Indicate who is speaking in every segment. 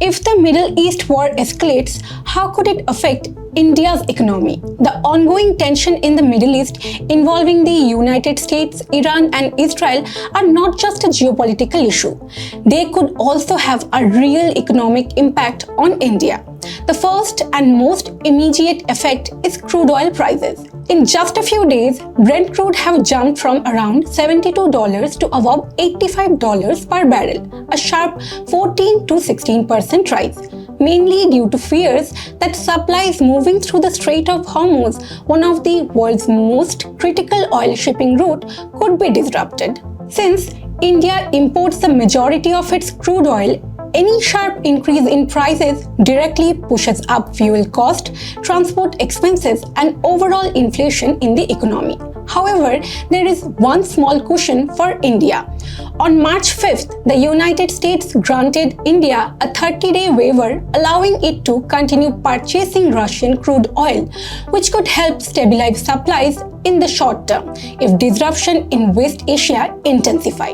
Speaker 1: If the Middle East war escalates, how could it affect India's economy? The ongoing tension in the Middle East involving the United States, Iran and Israel are not just a geopolitical issue. They could also have a real economic impact on India. The first and most immediate effect is crude oil prices. In just a few days, Brent crude have jumped from around $72 to above $85 per barrel, a sharp 14 to 16% rise, mainly due to fears that supplies moving through the Strait of Hormuz, one of the world's most critical oil shipping route, could be disrupted. Since India imports the majority of its crude oil, any sharp increase in prices directly pushes up fuel cost, transport expenses, and overall inflation in the economy. However, there is one small cushion for India. On March 5th, the United States granted India a 30-day waiver allowing it to continue purchasing Russian crude oil, which could help stabilize supplies in the short term if disruption in West Asia intensify.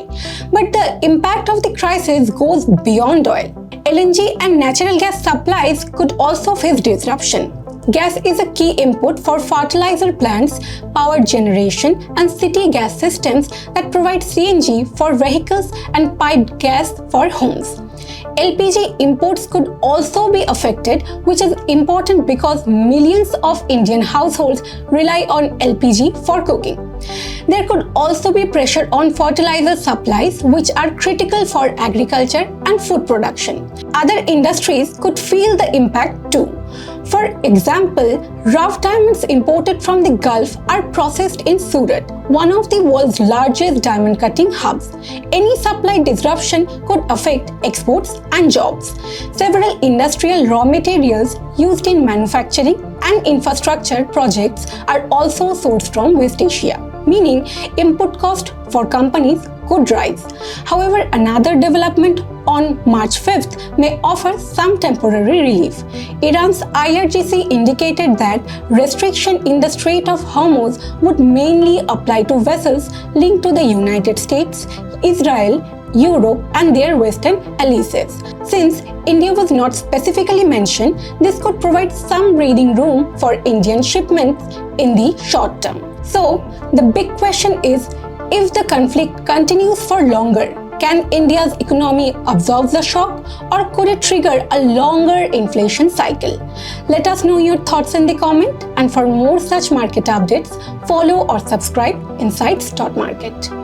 Speaker 1: But the impact of the crisis goes beyond oil. LNG and natural gas supplies could also face disruption. Gas is a key input for fertilizer plants, power generation, and city gas systems that provide CNG for vehicles and piped gas for homes. LPG imports could also be affected, which is important because millions of Indian households rely on LPG for cooking. There could also be pressure on fertilizer supplies, which are critical for agriculture and food production. Other industries could feel the impact too. For example, rough diamonds imported from the Gulf are processed in Surat, one of the world's largest diamond cutting hubs. Any supply disruption could affect exports and jobs. Several industrial raw materials used in manufacturing and infrastructure projects are also sourced from West Asia, meaning input cost for companies could rise. However, another development on March 5th may offer some temporary relief. Iran's IRGC indicated that restriction in the Strait of Hormuz would mainly apply to vessels linked to the United States, Israel, Europe and their Western allies. Since India was not specifically mentioned, this could provide some breathing room for Indian shipments in the short term. So, the big question is, if the conflict continues for longer, can India's economy absorb the shock, or could it trigger a longer inflation cycle? Let us know your thoughts in the comment, and for more such market updates, follow or subscribe Insights.Market.